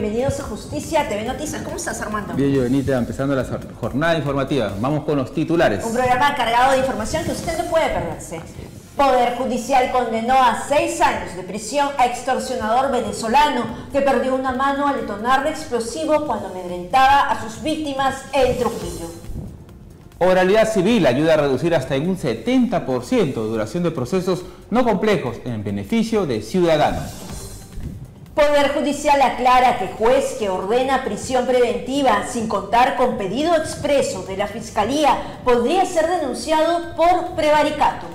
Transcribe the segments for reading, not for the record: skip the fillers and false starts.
bienvenidos a Justicia TV Noticias. ¿Cómo estás, Armando? Bien, Jovenita, empezando la jornada informativa. Vamos con los titulares. Un programa cargado de información que usted no puede perderse. Poder Judicial condenó a 6 años de prisión a extorsionador venezolano que perdió una mano al detonarle explosivo cuando amedrentaba a sus víctimas en Trujillo. Oralidad civil ayuda a reducir hasta en un 70% duración de procesos no complejos en beneficio de ciudadanos. Poder Judicial aclara que juez que ordena prisión preventiva sin contar con pedido expreso de la Fiscalía podría ser denunciado por prevaricato.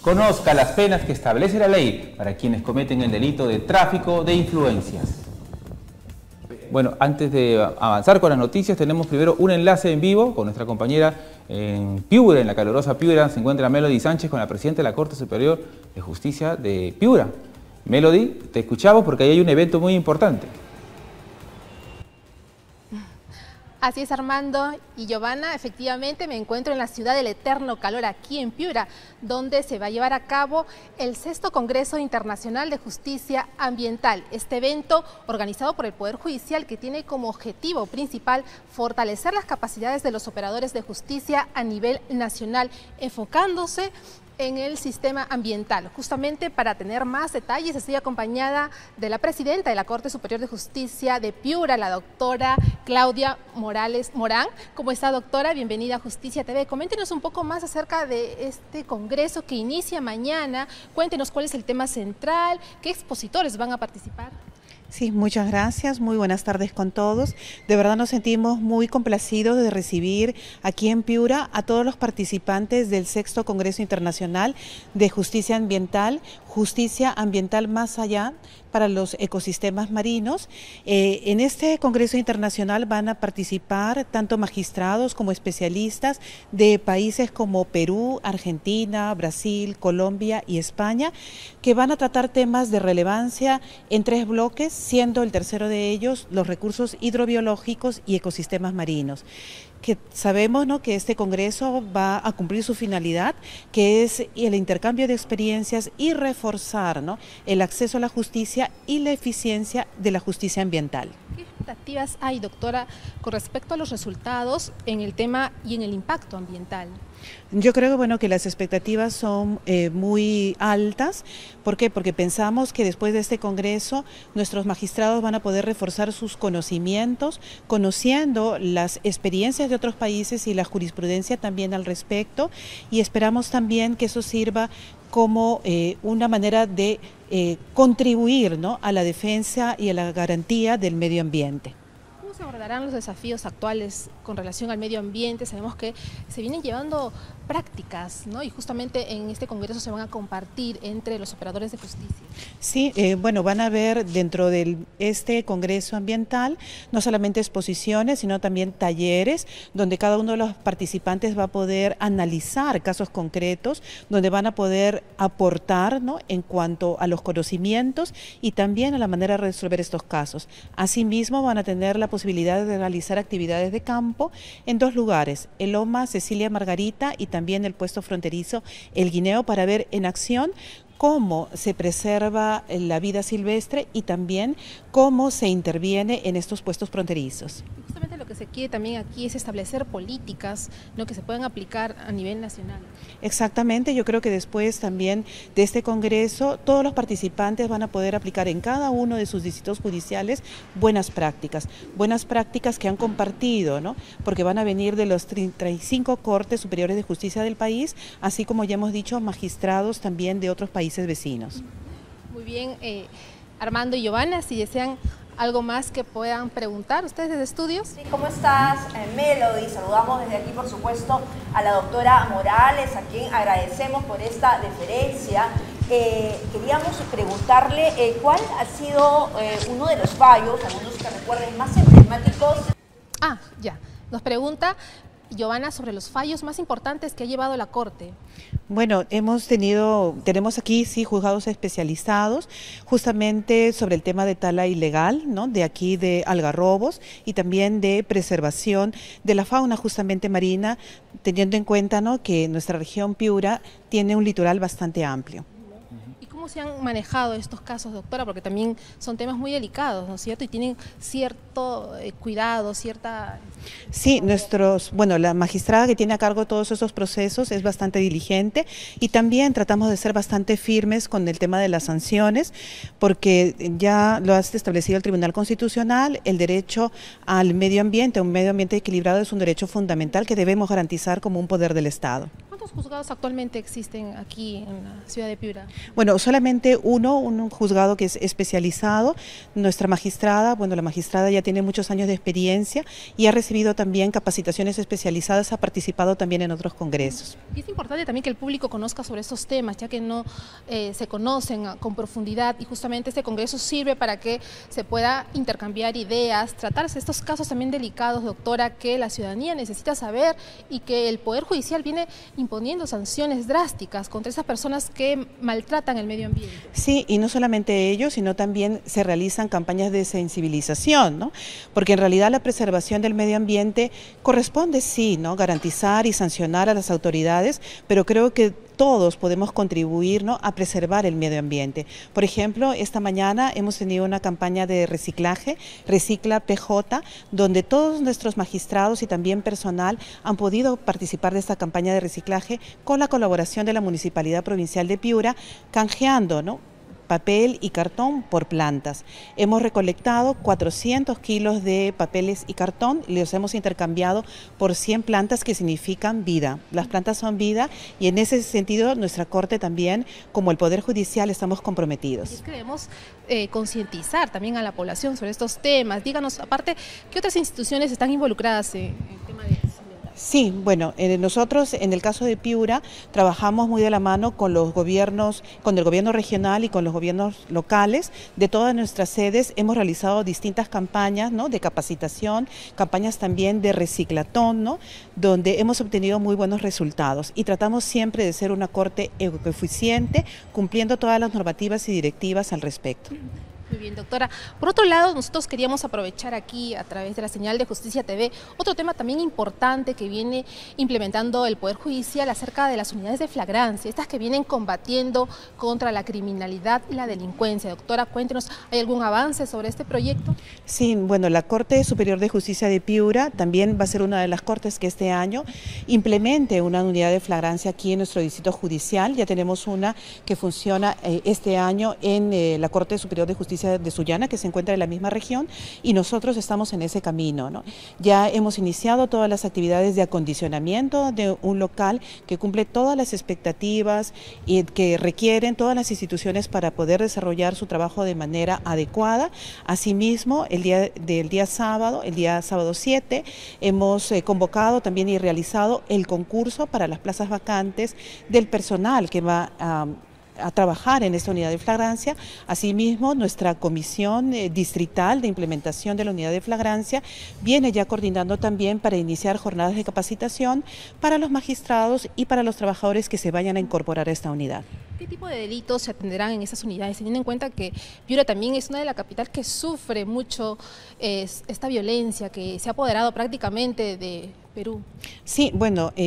Conozca las penas que establece la ley para quienes cometen el delito de tráfico de influencias. Bueno, antes de avanzar con las noticias, tenemos primero un enlace en vivo con nuestra compañera en Piura, en la calurosa Piura. Se encuentra Melody Sánchez con la presidenta de la Corte Superior de Justicia de Piura. Melody, te escuchamos porque ahí hay un evento muy importante. Así es, Armando y Giovanna, efectivamente me encuentro en la ciudad del eterno calor, aquí en Piura, donde se va a llevar a cabo el 6º Congreso Internacional de Justicia Ambiental. Este evento, organizado por el Poder Judicial, que tiene como objetivo principal fortalecer las capacidades de los operadores de justicia a nivel nacional, enfocándose en el sistema ambiental. Justamente para tener más detalles, estoy acompañada de la presidenta de la Corte Superior de Justicia de Piura, la doctora Claudia Morales Morán. ¿Cómo está, doctora? Bienvenida a Justicia TV. Coméntenos un poco más acerca de este congreso que inicia mañana. Cuéntenos cuál es el tema central, qué expositores van a participar. Sí, muchas gracias, muy buenas tardes con todos. De verdad nos sentimos muy complacidos de recibir aquí en Piura a todos los participantes del 6º Congreso Internacional de Justicia Ambiental más allá para los ecosistemas marinos. En este Congreso Internacional van a participar tanto magistrados como especialistas de países como Perú, Argentina, Brasil, Colombia y España, que van a tratar temas de relevancia en 3 bloques, siendo el tercero de ellos los recursos hidrobiológicos y ecosistemas marinos. Que sabemos, ¿no?, que este congreso va a cumplir su finalidad, que es el intercambio de experiencias y reforzar, ¿no?, el acceso a la justicia y la eficiencia de la justicia ambiental. ¿Qué expectativas hay, doctora, con respecto a los resultados en el tema y en el impacto ambiental? Yo creo que las expectativas son muy altas. ¿Por qué? Porque pensamos que después de este congreso nuestros magistrados van a poder reforzar sus conocimientos, conociendo las experiencias de otros países y la jurisprudencia también al respecto, y esperamos también que eso sirva como una manera de contribuir, ¿no?, a la defensa y a la garantía del medio ambiente. ¿Cómo se abordarán los desafíos actuales con relación al medio ambiente? Sabemos que se vienen llevando prácticas, ¿no?, y justamente en este congreso se van a compartir entre los operadores de justicia. Sí, van a haber dentro de este congreso ambiental no solamente exposiciones, sino también talleres donde cada uno de los participantes va a poder analizar casos concretos, donde van a poder aportar, ¿no?, en cuanto a los conocimientos y también a la manera de resolver estos casos. Asimismo van a tener la posibilidad de realizar actividades de campo en 2 lugares, el Loma Cecilia Margarita y también el puesto fronterizo El Guineo, para ver en acción cómo se preserva la vida silvestre y también cómo se interviene en estos puestos fronterizos. Justamente lo que se quiere también aquí es establecer políticas, ¿no?, que se puedan aplicar a nivel nacional. Exactamente, yo creo que después también de este congreso todos los participantes van a poder aplicar en cada uno de sus distritos judiciales buenas prácticas que han compartido, ¿no?, porque van a venir de los 35 Cortes Superiores de Justicia del país, así como ya hemos dicho, magistrados también de otros países vecinos. Muy bien, Armando y Giovanna, si desean algo más que puedan preguntar ustedes desde estudios. Sí, ¿cómo estás, Melody? Saludamos desde aquí, por supuesto, a la doctora Morales, a quien agradecemos por esta deferencia. Queríamos preguntarle cuál ha sido uno de los fallos, algunos que recuerden, más emblemáticos. Nos pregunta Giovanna sobre los fallos más importantes que ha llevado la Corte. Bueno, tenemos aquí sí juzgados especializados justamente sobre el tema de tala ilegal, ¿no?, de aquí de Algarrobos, y también de preservación de la fauna justamente marina, teniendo en cuenta, ¿no?, que nuestra región Piura tiene un litoral bastante amplio. ¿Cómo se han manejado estos casos, doctora? Porque también son temas muy delicados, ¿no es cierto? Y tienen cierto cuidado, cierta... Sí, la magistrada que tiene a cargo todos esos procesos es bastante diligente y también tratamos de ser bastante firmes con el tema de las sanciones, porque ya lo ha establecido el Tribunal Constitucional, el derecho al medio ambiente, un medio ambiente equilibrado es un derecho fundamental que debemos garantizar como un poder del Estado. ¿Cuántos juzgados actualmente existen aquí en la ciudad de Piura? Bueno, solamente un juzgado que es especializado. Nuestra magistrada, la magistrada ya tiene muchos años de experiencia y ha recibido también capacitaciones especializadas, ha participado también en otros congresos. Y es importante también que el público conozca sobre estos temas, ya que no se conocen con profundidad, y justamente este congreso sirve para que se pueda intercambiar ideas, tratarse estos casos también delicados, doctora, que la ciudadanía necesita saber y que el Poder Judicial viene imponiendo sanciones drásticas contra esas personas que maltratan el medio ambiente. Sí, y no solamente ello, sino también se realizan campañas de sensibilización, ¿no? Porque en realidad la preservación del medio ambiente corresponde, sí, ¿no?, garantizar y sancionar a las autoridades, pero creo que todos podemos contribuir, ¿no?, a preservar el medio ambiente. Por ejemplo, esta mañana hemos tenido una campaña de reciclaje, Recicla PJ, donde todos nuestros magistrados y también personal han podido participar de esta campaña de reciclaje con la colaboración de la Municipalidad Provincial de Piura, canjeando, ¿no?, papel y cartón por plantas. Hemos recolectado 400 kilos de papeles y cartón y los hemos intercambiado por 100 plantas que significan vida. Las plantas son vida y en ese sentido nuestra Corte también, como el Poder Judicial, estamos comprometidos. Y es que debemos concientizar también a la población sobre estos temas. Díganos, aparte, ¿qué otras instituciones están involucradas en el tema de... Sí, nosotros en el caso de Piura trabajamos muy de la mano con los gobiernos, con el gobierno regional y con los gobiernos locales de todas nuestras sedes. Hemos realizado distintas campañas, ¿no?, de capacitación, campañas también de reciclatón, ¿no?, donde hemos obtenido muy buenos resultados y tratamos siempre de ser una Corte eficiente, cumpliendo todas las normativas y directivas al respecto. Muy bien, doctora. Por otro lado, nosotros queríamos aprovechar aquí, a través de la señal de Justicia TV, otro tema también importante que viene implementando el Poder Judicial acerca de las unidades de flagrancia, estas que vienen combatiendo contra la criminalidad y la delincuencia. Doctora, cuéntenos, ¿hay algún avance sobre este proyecto? Sí, la Corte Superior de Justicia de Piura también va a ser una de las cortes que este año implemente una unidad de flagrancia aquí en nuestro distrito judicial. Ya tenemos una que funciona este año en la Corte Superior de Justicia de Sullana, que se encuentra en la misma región, y nosotros estamos en ese camino, ¿no? Ya hemos iniciado todas las actividades de acondicionamiento de un local que cumple todas las expectativas y que requieren todas las instituciones para poder desarrollar su trabajo de manera adecuada. Asimismo, el día sábado 7, hemos convocado también y realizado el concurso para las plazas vacantes del personal que va a trabajar en esta unidad de flagrancia. Asimismo, nuestra comisión distrital de implementación de la unidad de flagrancia viene ya coordinando también para iniciar jornadas de capacitación para los magistrados y para los trabajadores que se vayan a incorporar a esta unidad. ¿Qué tipo de delitos se atenderán en esas unidades, teniendo en cuenta que Piura también es una de las capitales que sufre mucho esta violencia que se ha apoderado prácticamente de Perú? Sí,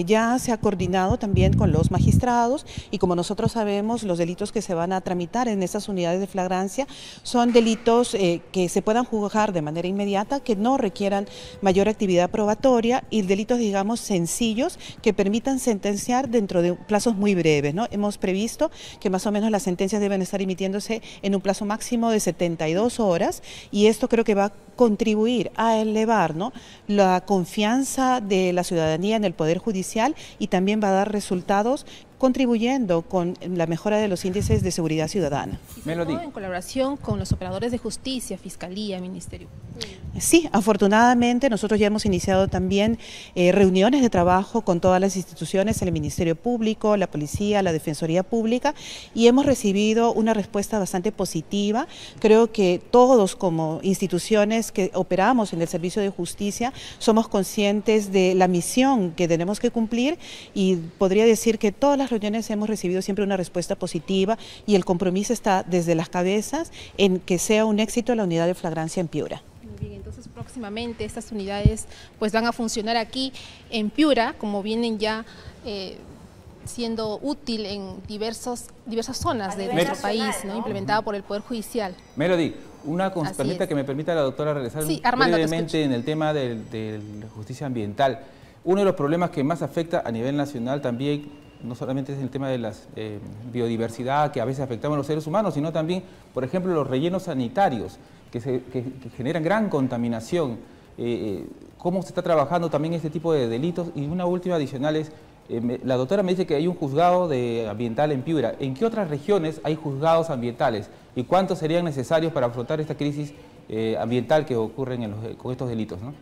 ya se ha coordinado también con los magistrados y como nosotros sabemos, los delitos que se van a tramitar en esas unidades de flagrancia son delitos que se puedan juzgar de manera inmediata, que no requieran mayor actividad probatoria y delitos, digamos, sencillos que permitan sentenciar dentro de plazos muy breves, ¿no? Hemos previsto que más o menos las sentencias deben estar emitiéndose en un plazo máximo de 72 horas y esto creo que va a contribuir a elevar, ¿no?, la confianza de la ciudadanía en el Poder Judicial y también va a dar resultados contribuyendo con la mejora de los índices de seguridad ciudadana. Melody. En colaboración con los operadores de justicia, Fiscalía, Ministerio. Sí, afortunadamente nosotros ya hemos iniciado también reuniones de trabajo con todas las instituciones, el Ministerio Público, la Policía, la Defensoría Pública y hemos recibido una respuesta bastante positiva. Creo que todos como instituciones que operamos en el servicio de justicia somos conscientes de la misión que tenemos que cumplir y podría decir que todas las reuniones hemos recibido siempre una respuesta positiva y el compromiso está desde las cabezas en que sea un éxito la unidad de flagrancia en Piura. Muy bien, entonces próximamente estas unidades pues van a funcionar aquí en Piura, como vienen ya siendo útil en diversas zonas de nivel nuestro nacional, país, ¿no? ¿no? Implementada por el Poder Judicial. Melody, una Así consulta es. que me permita a la doctora regresar Sí, Armando, te brevemente en el tema de la justicia ambiental. Uno de los problemas que más afecta a nivel nacional también, no solamente es el tema de la biodiversidad que a veces afectamos a los seres humanos, sino también, por ejemplo, los rellenos sanitarios que generan gran contaminación. ¿Cómo se está trabajando también este tipo de delitos? Y una última adicional es, la doctora me dice que hay un juzgado ambiental en Piura. ¿En qué otras regiones hay juzgados ambientales? ¿Y cuántos serían necesarios para afrontar esta crisis ambiental que ocurre con estos delitos, ¿no?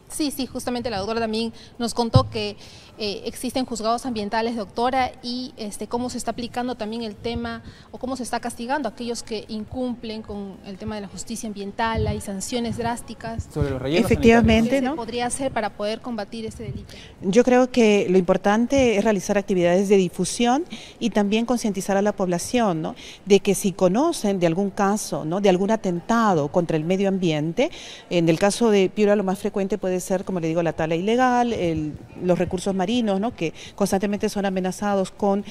Sí, justamente la doctora también nos contó que existen juzgados ambientales, doctora, y cómo se está aplicando también el tema o cómo se está castigando a aquellos que incumplen con el tema de la justicia ambiental. Hay sanciones drásticas. Sobre los rellenos Efectivamente, ¿Qué ¿no? se podría hacer para poder combatir este delito? Yo creo que lo importante es realizar actividades de difusión y también concientizar a la población, ¿no? De que si conocen de algún caso, ¿no? De algún atentado contra el medio ambiente, en el caso de Piura lo más frecuente puede ser, como le digo, la tala ilegal, los recursos marinos, ¿no? Que constantemente son amenazados con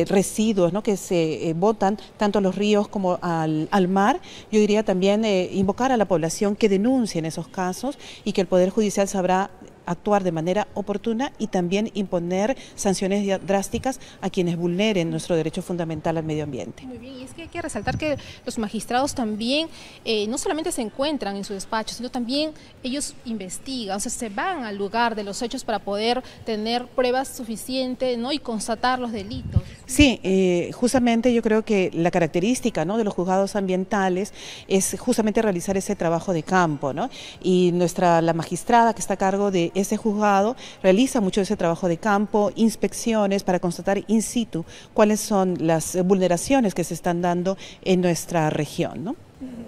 residuos, ¿no? Que se botan tanto a los ríos como al mar. Yo diría también invocar a la población que denuncien esos casos y que el Poder Judicial sabrá actuar de manera oportuna y también imponer sanciones drásticas a quienes vulneren nuestro derecho fundamental al medio ambiente. Muy bien, y es que hay que resaltar que los magistrados también no solamente se encuentran en su despacho, sino también ellos investigan, o sea, se van al lugar de los hechos para poder tener pruebas suficientes, ¿no? Y constatar los delitos. Sí, justamente yo creo que la característica, ¿no? De los juzgados ambientales es justamente realizar ese trabajo de campo, ¿no? Y la magistrada que está a cargo de ese juzgado realiza mucho de ese trabajo de campo, inspecciones para constatar in situ cuáles son las vulneraciones que se están dando en nuestra región, ¿no?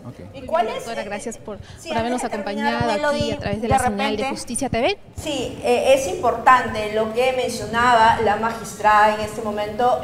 Okay. ¿Y cuál es? Doctora, gracias por Sí, habernos antes de terminar, acompañado aquí Melody, a través de de la señal de repente- Justicia TV. Sí, es importante lo que mencionaba la magistrada en este momento,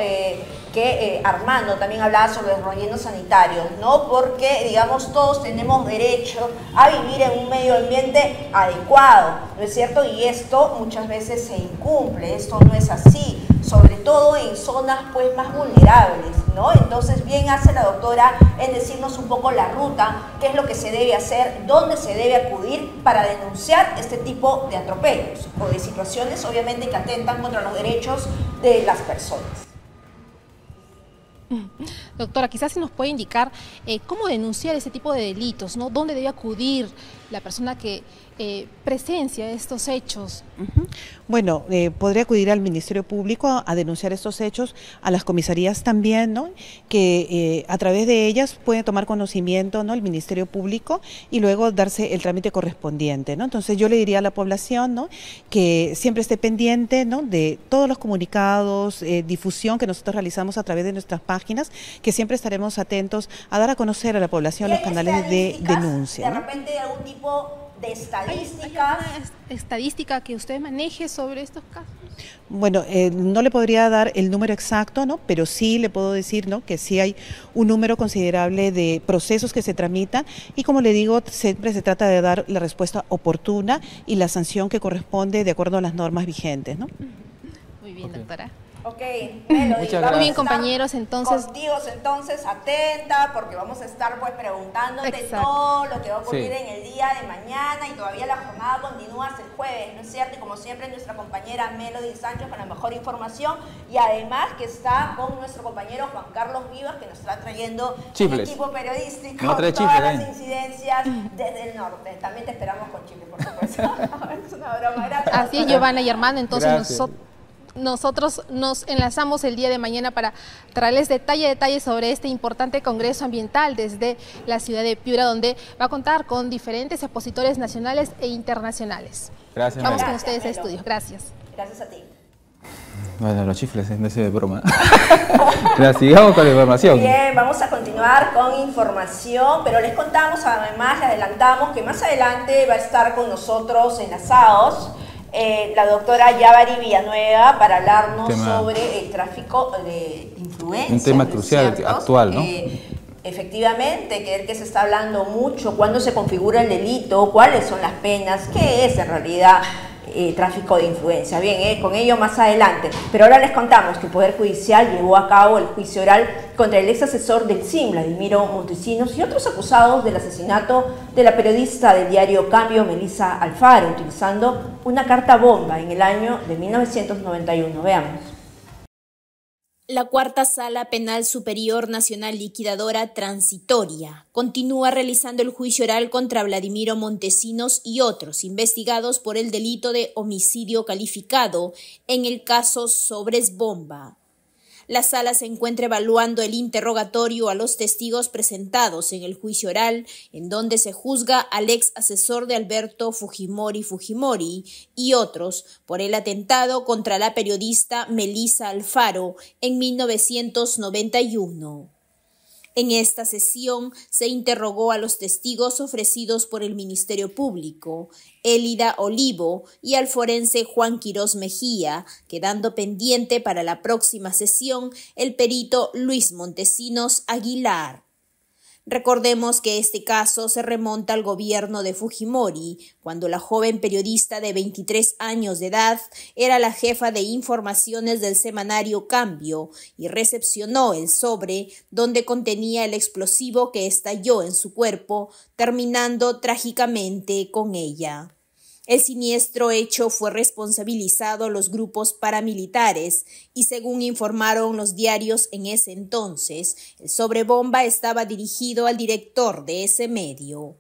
que Armando también hablaba sobre los rellenos sanitarios, ¿no? Porque, digamos, todos tenemos derecho a vivir en un medio ambiente adecuado, ¿no es cierto? Y esto muchas veces se incumple, esto no es así, sobre todo en zonas pues más vulnerables, ¿no? Entonces, bien hace la doctora en decirnos un poco la ruta, qué es lo que se debe hacer, dónde se debe acudir para denunciar este tipo de atropellos o de situaciones, obviamente, que atentan contra los derechos de las personas. Doctora, quizás se nos puede indicar cómo denunciar ese tipo de delitos, ¿no? ¿Dónde debe acudir la persona que presencia estos hechos? Bueno, podría acudir al Ministerio Público a denunciar estos hechos, a las comisarías también, ¿no? Que a través de ellas puede tomar conocimiento, ¿no? El Ministerio Público y luego darse el trámite correspondiente, ¿no? Entonces yo le diría a la población, ¿no? Que siempre esté pendiente, ¿no? De todos los comunicados, difusión que nosotros realizamos a través de nuestras páginas, que siempre estaremos atentos a dar a conocer a la población los canales de denuncia, De ¿no? repente algún tipo de ¿Hay estadísticas. alguna estadística que usted maneje sobre estos casos? Bueno, no le podría dar el número exacto, ¿no? Pero sí le puedo decir, ¿no? Que sí hay un número considerable de procesos que se tramitan y, como le digo, siempre se trata de dar la respuesta oportuna y la sanción que corresponde de acuerdo a las normas vigentes, ¿no? Muy bien, Ok. doctora. Ok, Melody, Muchas vamos gracias. Muy bien, a compañeros, estar entonces- contigo, entonces, atenta, porque vamos a estar pues preguntándote Exacto. todo lo que va a ocurrir Sí. en el día de mañana, y todavía la jornada continúa hasta el jueves, ¿no es cierto? Y como siempre, nuestra compañera Melody Sánchez con la mejor información, y además que está con nuestro compañero Juan Carlos Vivas, que nos está trayendo un Chifles. equipo periodístico, No trae todas chifles, las incidencias desde el norte. También te esperamos con chifles, por supuesto. Es una broma, gracias. Así es, Giovanna y Armando, entonces Gracias. nosotros nos enlazamos el día de mañana para traerles detalle sobre este importante congreso ambiental desde la ciudad de Piura, donde va a contar con diferentes expositores nacionales e internacionales. Gracias, Vamos con Melo. ustedes a Melo. estudios. Gracias. Gracias a ti. Bueno, los chifles, no es de broma. Ya, sigamos con la información. Bien, vamos a continuar con información, pero les contamos, además, les adelantamos que más adelante va a estar con nosotros enlazados la doctora Yabari Villanueva para hablarnos sobre el tráfico de influencias. Un tema ¿no es crucial, cierto? actual, ¿no? Efectivamente, que es el que se está hablando mucho, cuándo se configura el delito, cuáles son las penas, qué es en realidad tráfico de influencia. Bien, con ello más adelante. Pero ahora les contamos que el Poder Judicial llevó a cabo el juicio oral contra el ex asesor del CIM, Vladimiro Montesinos, y otros acusados del asesinato de la periodista del diario Cambio, Melissa Alfaro, utilizando una carta bomba en el año de 1991. Veamos. La Cuarta Sala Penal Superior Nacional Liquidadora Transitoria continúa realizando el juicio oral contra Vladimiro Montesinos y otros investigados por el delito de homicidio calificado en el caso Sobres Bomba. La sala se encuentra evaluando el interrogatorio a los testigos presentados en el juicio oral, en donde se juzga al ex asesor de Alberto Fujimori y otros por el atentado contra la periodista Melissa Alfaro en 1991. En esta sesión se interrogó a los testigos ofrecidos por el Ministerio Público, Élida Olivo y al forense Juan Quirós Mejía, quedando pendiente para la próxima sesión el perito Luis Montesinos Aguilar. Recordemos que este caso se remonta al gobierno de Fujimori, cuando la joven periodista de 23 años de edad era la jefa de informaciones del semanario Cambio y recepcionó el sobre donde contenía el explosivo que estalló en su cuerpo, terminando trágicamente con ella. El siniestro hecho fue responsabilizado los grupos paramilitares y, según informaron los diarios en ese entonces, el sobrebomba estaba dirigido al director de ese medio.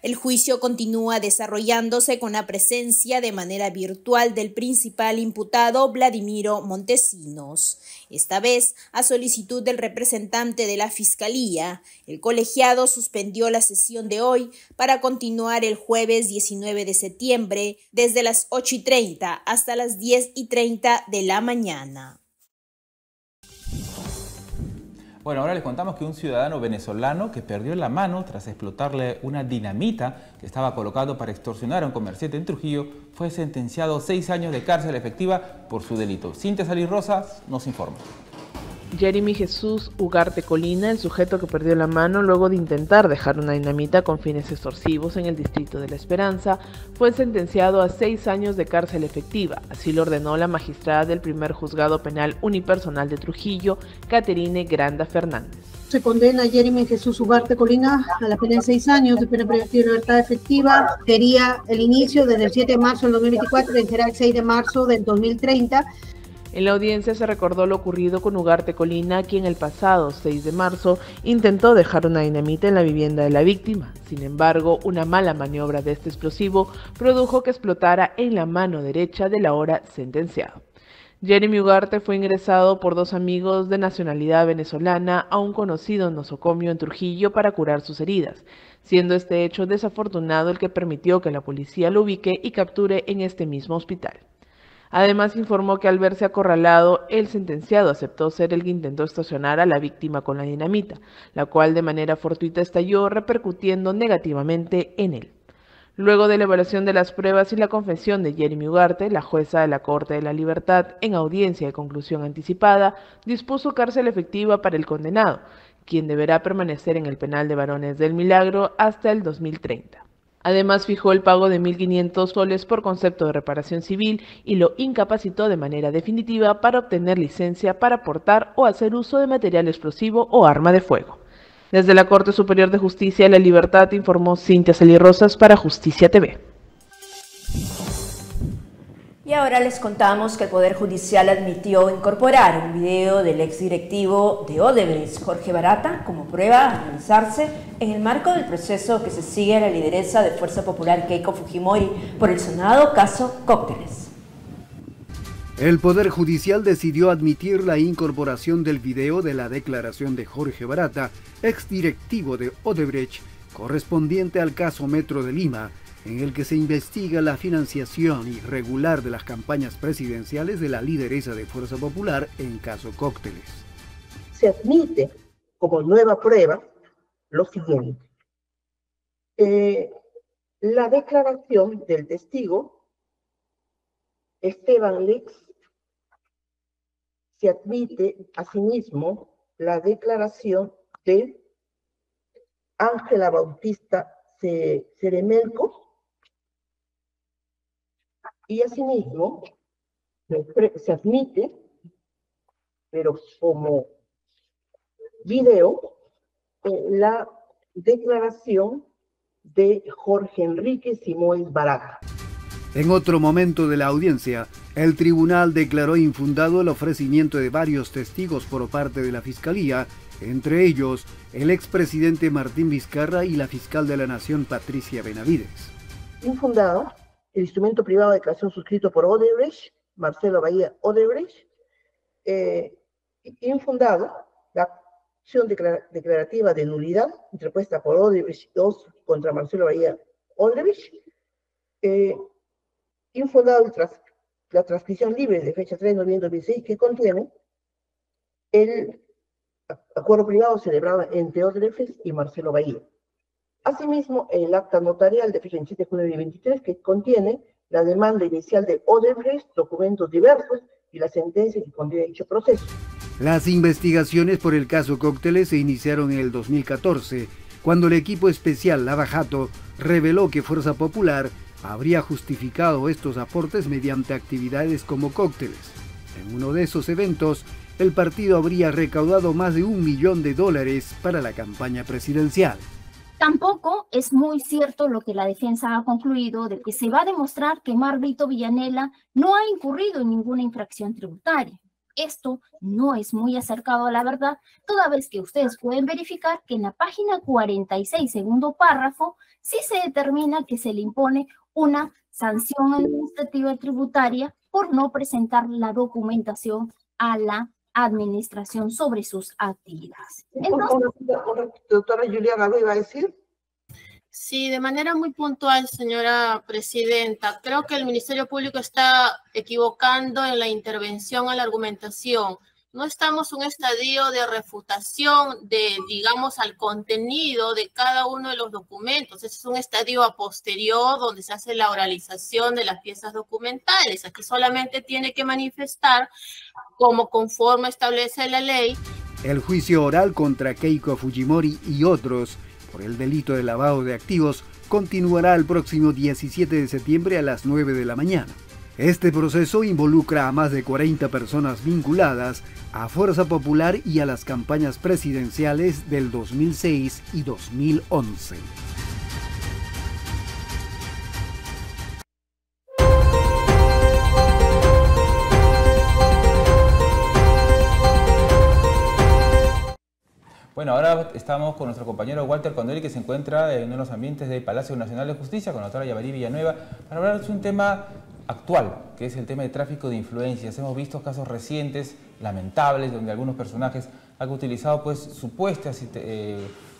El juicio continúa desarrollándose con la presencia de manera virtual del principal imputado Vladimiro Montesinos. Esta vez, a solicitud del representante de la Fiscalía, el colegiado suspendió la sesión de hoy para continuar el jueves 19 de septiembre desde las 8:30 hasta las 10:30 de la mañana. Bueno, ahora les contamos que un ciudadano venezolano que perdió la mano tras explotarle una dinamita que estaba colocado para extorsionar a un comerciante en Trujillo fue sentenciado a 6 años de cárcel efectiva por su delito. Cintia Salí Rosas nos informa. Jeremy Jesús Ugarte Colina, el sujeto que perdió la mano luego de intentar dejar una dinamita con fines extorsivos en el distrito de La Esperanza, fue sentenciado a 6 años de cárcel efectiva. Así lo ordenó la magistrada del primer juzgado penal unipersonal de Trujillo, Caterine Granda Fernández. Se condena a Jeremy Jesús Ugarte Colina a la pena de 6 años de pena privativa de libertad efectiva. Sería el inicio desde el 7 de marzo del 2024 y será el 6 de marzo del 2030. En la audiencia se recordó lo ocurrido con Ugarte Colina, quien el pasado 6 de marzo intentó dejar una dinamita en la vivienda de la víctima. Sin embargo, una mala maniobra de este explosivo produjo que explotara en la mano derecha del ahora sentenciado. Jeremy Ugarte fue ingresado por 2 amigos de nacionalidad venezolana a un conocido nosocomio en Trujillo para curar sus heridas, siendo este hecho desafortunado el que permitió que la policía lo ubique y capture en este mismo hospital. Además, informó que al verse acorralado, el sentenciado aceptó ser el que intentó extorsionar a la víctima con la dinamita, la cual de manera fortuita estalló, repercutiendo negativamente en él. Luego de la evaluación de las pruebas y la confesión de Jeremy Ugarte, la jueza de la Corte de la Libertad, en audiencia de conclusión anticipada, dispuso cárcel efectiva para el condenado, quien deberá permanecer en el penal de Varones del Milagro hasta el 2030. Además, fijó el pago de 1.500 soles por concepto de reparación civil y lo incapacitó de manera definitiva para obtener licencia para portar o hacer uso de material explosivo o arma de fuego. Desde la Corte Superior de Justicia de la Libertad informó Cintia Salí Rosas para Justicia TV. Y ahora les contamos que el Poder Judicial admitió incorporar un video del exdirectivo de Odebrecht, Jorge Barata, como prueba a analizarse en el marco del proceso que se sigue a la lideresa de Fuerza Popular Keiko Fujimori por el sonado caso Cócteles. El Poder Judicial decidió admitir la incorporación del video de la declaración de Jorge Barata, exdirectivo de Odebrecht, correspondiente al caso Metro de Lima, en el que se investiga la financiación irregular de las campañas presidenciales de la lideresa de Fuerza Popular en caso Cócteles. Se admite como nueva prueba lo siguiente. La declaración del testigo Esteban Lex, se admite asimismo la declaración de Ángela Bautista Ceremelco, y asimismo se admite, pero como video, la declaración de Jorge Enrique Simoes Baraja. En otro momento de la audiencia, el tribunal declaró infundado el ofrecimiento de varios testigos por parte de la Fiscalía, entre ellos el expresidente Martín Vizcarra y la fiscal de la Nación Patricia Benavides. Infundado el instrumento privado de declaración suscrito por Odebrecht, Marcelo Bahía Odebrecht, infundado la acción declarativa de nulidad interpuesta por Odebrecht 2 contra Marcelo Bahía Odebrecht, infundado la transcripción libre de fecha 3 de noviembre de 2006 que contiene el acuerdo privado celebrado entre Odebrecht y Marcelo Bahía. Asimismo, el acta notarial de fecha 27 de junio de 2023 que contiene la demanda inicial de Odebrecht, documentos diversos y la sentencia que contiene dicho proceso. Las investigaciones por el caso Cócteles se iniciaron en el 2014, cuando el equipo especial Lava Jato reveló que Fuerza Popular habría justificado estos aportes mediante actividades como cócteles. En uno de esos eventos, el partido habría recaudado más de $1 millón para la campaña presidencial. Tampoco es muy cierto lo que la defensa ha concluido de que se va a demostrar que Marvito Villanela no ha incurrido en ninguna infracción tributaria. Esto no es muy acercado a la verdad, toda vez que ustedes pueden verificar que en la página 46, segundo párrafo, sí se determina que se le impone una sanción administrativa tributaria por no presentar la documentación a la administración sobre sus actividades. Entonces, doctora Julia Galo iba a decir. Sí, de manera muy puntual, señora presidenta. Creo que el Ministerio Público está equivocando en la intervención a la argumentación. No estamos en un estadio de refutación digamos, al contenido de cada uno de los documentos. Ese es un estadio a posterior donde se hace la oralización de las piezas documentales. Aquí solamente tiene que manifestar como conforme establece la ley. El juicio oral contra Keiko Fujimori y otros por el delito de lavado de activos continuará el próximo 17 de septiembre a las 9 de la mañana. Este proceso involucra a más de 40 personas vinculadas a Fuerza Popular y a las campañas presidenciales del 2006 y 2011. Bueno, ahora estamos con nuestro compañero Walter Condori, que se encuentra en los ambientes del Palacio Nacional de Justicia, con la doctora Yabari Villanueva, para hablar de un tema actual, que es el tema de tráfico de influencias. Hemos visto casos recientes, lamentables, donde algunos personajes han utilizado pues supuestos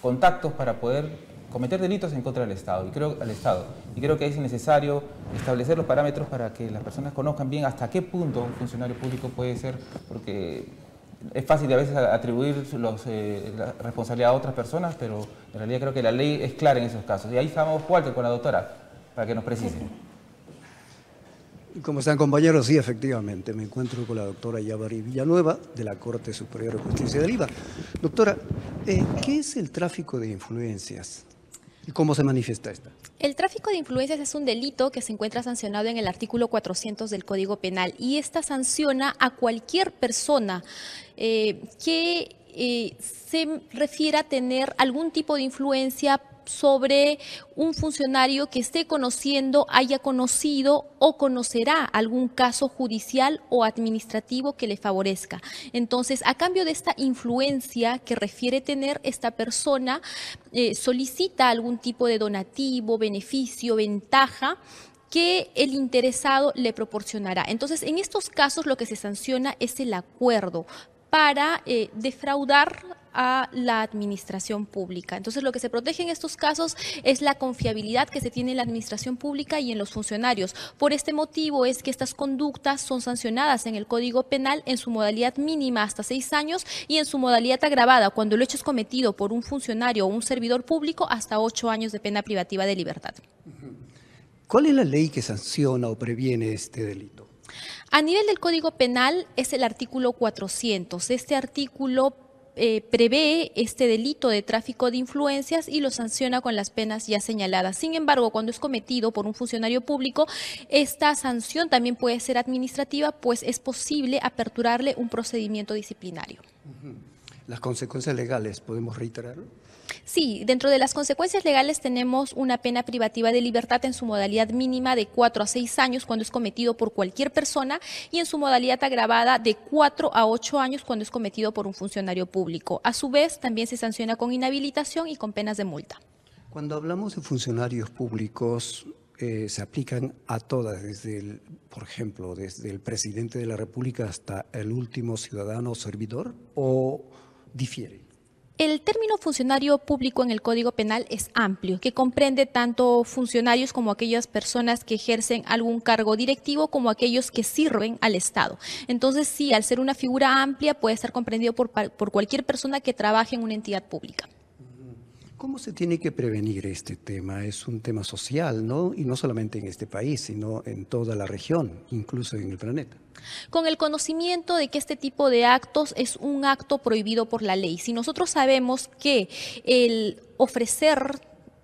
contactos para poder cometer delitos en contra del Estado. Y creo que es necesario establecer los parámetros para que las personas conozcan bien hasta qué punto un funcionario público puede ser, porque es fácil a veces atribuir la responsabilidad a otras personas, pero en realidad creo que la ley es clara en esos casos. Y ahí estamos, Walter, con la doctora, para que nos precise. ¿Cómo están, compañeros? Sí, efectivamente, me encuentro con la doctora Yabari Villanueva, de la Corte Superior de Justicia de Lima. Doctora, ¿qué es el tráfico de influencias? ¿Y cómo se manifiesta esta? El tráfico de influencias es un delito que se encuentra sancionado en el artículo 400 del Código Penal, y esta sanciona a cualquier persona que se refiera a tener algún tipo de influencia sobre un funcionario que esté conociendo, haya conocido o conocerá algún caso judicial o administrativo que le favorezca. Entonces, a cambio de esta influencia que refiere tener, esta persona solicita algún tipo de donativo, beneficio, ventaja que el interesado le proporcionará. Entonces, en estos casos lo que se sanciona es el acuerdo para defraudar a la administración pública. Entonces, lo que se protege en estos casos es la confiabilidad que se tiene en la administración pública y en los funcionarios. Por este motivo es que estas conductas son sancionadas en el Código Penal en su modalidad mínima hasta 6 años y en su modalidad agravada, cuando el hecho es cometido por un funcionario o un servidor público, hasta 8 años de pena privativa de libertad. ¿Cuál es la ley que sanciona o previene este delito? A nivel del Código Penal es el artículo 400. Este artículo prevé este delito de tráfico de influencias y lo sanciona con las penas ya señaladas. Sin embargo, cuando es cometido por un funcionario público, esta sanción también puede ser administrativa, pues es posible aperturarle un procedimiento disciplinario. ¿Las consecuencias legales podemos reiterarlo? Sí, dentro de las consecuencias legales tenemos una pena privativa de libertad en su modalidad mínima de 4 a 6 años cuando es cometido por cualquier persona y en su modalidad agravada de 4 a 8 años cuando es cometido por un funcionario público. A su vez, también se sanciona con inhabilitación y con penas de multa. Cuando hablamos de funcionarios públicos, se aplican a todas, por ejemplo, desde el presidente de la República hasta el último ciudadano o servidor, ¿o difiere? El término funcionario público en el Código Penal es amplio, que comprende tanto funcionarios como aquellas personas que ejercen algún cargo directivo como aquellos que sirven al Estado. Entonces, sí, al ser una figura amplia, puede estar comprendido por cualquier persona que trabaje en una entidad pública. ¿Cómo se tiene que prevenir este tema? Es un tema social, ¿no? Y no solamente en este país, sino en toda la región, incluso en el planeta. Con el conocimiento de que este tipo de actos es un acto prohibido por la ley. Si nosotros sabemos que el ofrecer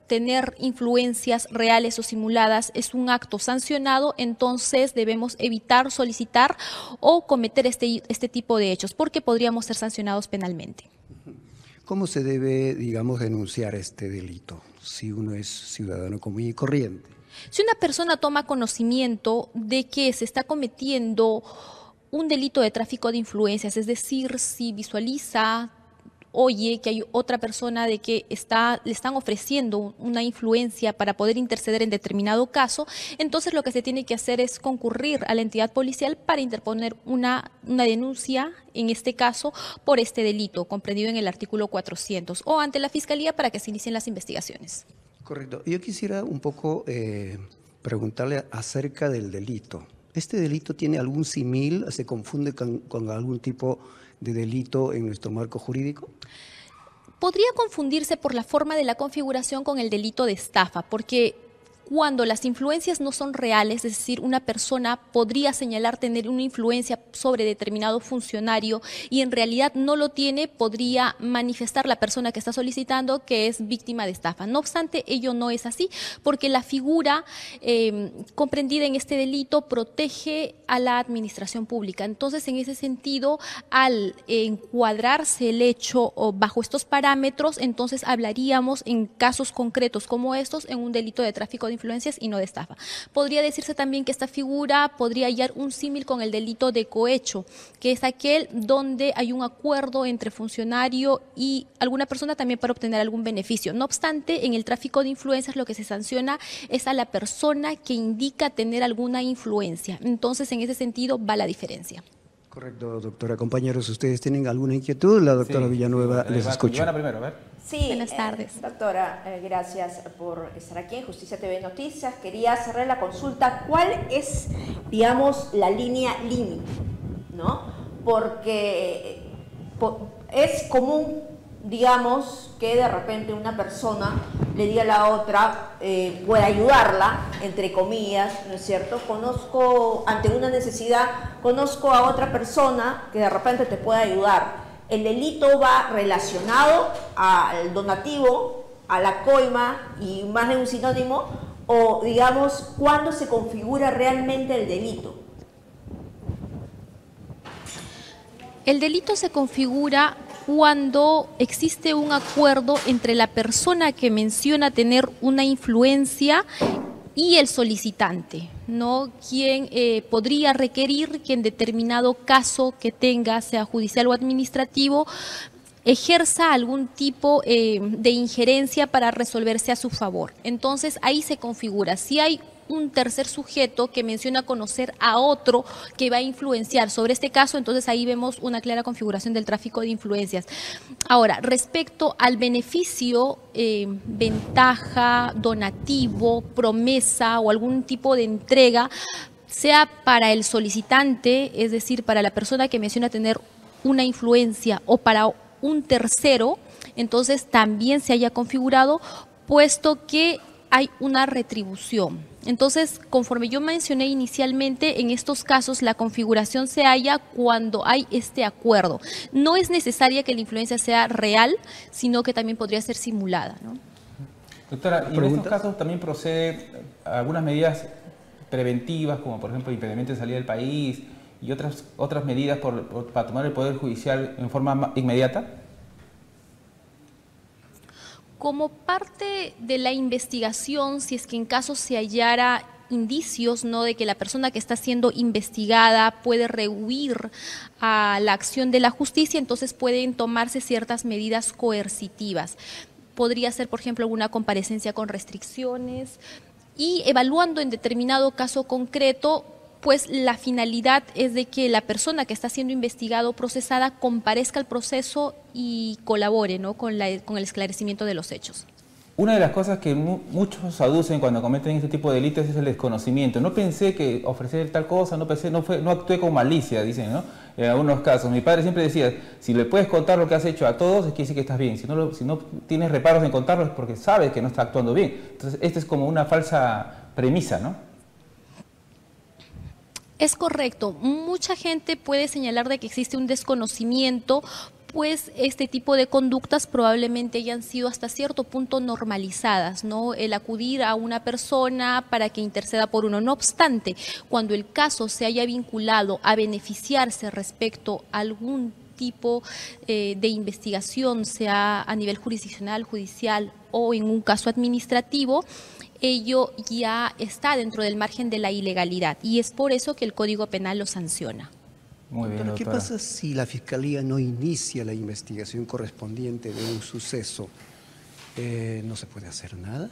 tener influencias reales o simuladas es un acto sancionado, entonces debemos evitar, solicitar o cometer este tipo de hechos, porque podríamos ser sancionados penalmente. ¿Cómo se debe, digamos, denunciar este delito si uno es ciudadano común y corriente? Si una persona toma conocimiento de que se está cometiendo un delito de tráfico de influencias, es decir, si visualiza, oye que hay otra persona de que le están ofreciendo una influencia para poder interceder en determinado caso, entonces lo que se tiene que hacer es concurrir a la entidad policial para interponer una denuncia, en este caso, por este delito, comprendido en el artículo 400, o ante la Fiscalía para que se inicien las investigaciones. Correcto. Yo quisiera un poco preguntarle acerca del delito. ¿Este delito tiene algún símil? ¿Se confunde con algún tipo de delito en nuestro marco jurídico? Podría confundirse por la forma de la configuración con el delito de estafa, porque cuando las influencias no son reales, es decir, una persona podría señalar tener una influencia sobre determinado funcionario y en realidad no lo tiene, podría manifestar la persona que está solicitando que es víctima de estafa. No obstante, ello no es así, porque la figura comprendida en este delito protege a la administración pública. Entonces, en ese sentido, al encuadrarse el hecho bajo estos parámetros, entonces hablaríamos en casos concretos como estos en un delito de tráfico de influencias y no de estafa. Podría decirse también que esta figura podría hallar un símil con el delito de cohecho, que es aquel donde hay un acuerdo entre funcionario y alguna persona también para obtener algún beneficio. No obstante, en el tráfico de influencias lo que se sanciona es a la persona que indica tener alguna influencia. Entonces, en ese sentido va la diferencia. Correcto, doctora. Compañeros, ¿ustedes tienen alguna inquietud? La doctora Villanueva les escucha. Ivana primero, a ver. Sí, buenas tardes. Doctora, gracias por estar aquí en Justicia TV Noticias. Quería hacerle la consulta. ¿Cuál es, digamos, la línea límite? ¿No? Porque es común, digamos, que de repente una persona le diga a la otra, puede ayudarla, entre comillas, ¿no es cierto? Conozco, ante una necesidad, conozco a otra persona que de repente te puede ayudar. El delito va relacionado al donativo, a la coima y más de un sinónimo, o digamos, ¿cuándo se configura realmente el delito? El delito se configura cuando existe un acuerdo entre la persona que menciona tener una influencia y el solicitante, ¿no? Quien podría requerir que en determinado caso que tenga, sea judicial o administrativo, ejerza algún tipo de injerencia para resolverse a su favor. Entonces ahí se configura. Si hay un tercer sujeto que menciona conocer a otro que va a influenciar sobre este caso, entonces ahí vemos una clara configuración del tráfico de influencias. Ahora, respecto al beneficio, ventaja, donativo, promesa o algún tipo de entrega, sea para el solicitante, es decir, para la persona que menciona tener una influencia o para un tercero, entonces también se haya configurado, puesto que hay una retribución. Entonces, conforme yo mencioné inicialmente, en estos casos la configuración se halla cuando hay este acuerdo. No es necesaria que la influencia sea real, sino que también podría ser simulada, ¿no? Doctora, y en estos casos también procede algunas medidas preventivas, como por ejemplo impedimento de salida del país y otras medidas para tomar el Poder Judicial en forma inmediata. Como parte de la investigación, si es que en caso se hallara indicios, ¿no?, de que la persona que está siendo investigada puede rehuir a la acción de la justicia, entonces pueden tomarse ciertas medidas coercitivas. Podría ser, por ejemplo, alguna comparecencia con restricciones y evaluando en determinado caso concreto, pues la finalidad es de que la persona que está siendo investigada o procesada comparezca al proceso y colabore, ¿no?, con el esclarecimiento de los hechos. Una de las cosas que muchos aducen cuando cometen este tipo de delitos es el desconocimiento. No pensé que ofrecer tal cosa, no actué con malicia, dicen, ¿no? En algunos casos. Mi padre siempre decía, si le puedes contar lo que has hecho a todos, es que dice que estás bien. Si no tienes reparos en contarlo es porque sabes que no está actuando bien. Entonces, esta es como una falsa premisa, ¿no? Es correcto. Mucha gente puede señalar de que existe un desconocimiento, pues este tipo de conductas probablemente hayan sido hasta cierto punto normalizadas, ¿no? El acudir a una persona para que interceda por uno. No obstante, cuando el caso se haya vinculado a beneficiarse respecto a algún tipo de investigación, sea a nivel jurisdiccional, judicial o en un caso administrativo, ello ya está dentro del margen de la ilegalidad y es por eso que el Código Penal lo sanciona. Muy bien, doctora, ¿qué pasa si la Fiscalía no inicia la investigación correspondiente de un suceso? ¿No se puede hacer nada?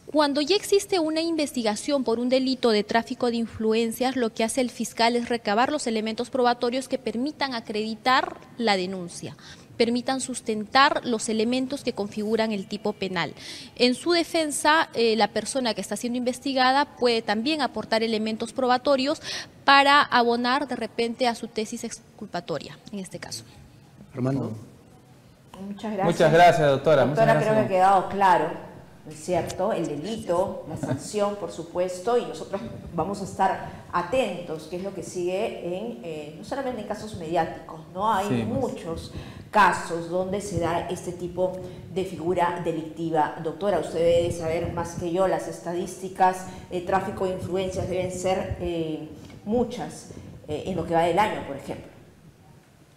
Cuando ya existe una investigación por un delito de tráfico de influencias, lo que hace el fiscal es recabar los elementos probatorios que permitan acreditar la denuncia, permitan sustentar los elementos que configuran el tipo penal. En su defensa, la persona que está siendo investigada puede también aportar elementos probatorios para abonar de repente a su tesis exculpatoria, en este caso. Armando. Muchas gracias. Muchas gracias, doctora. Doctora, creo que ha quedado claro, ¿no es cierto?, el delito, la sanción, por supuesto, y nosotros vamos a estar atentos, qué es lo que sigue no solamente en casos mediáticos, ¿no? Hay muchos casos donde se da este tipo de figura delictiva. Doctora, usted debe saber más que yo, las estadísticas de tráfico de influencias deben ser muchas en lo que va del año, por ejemplo.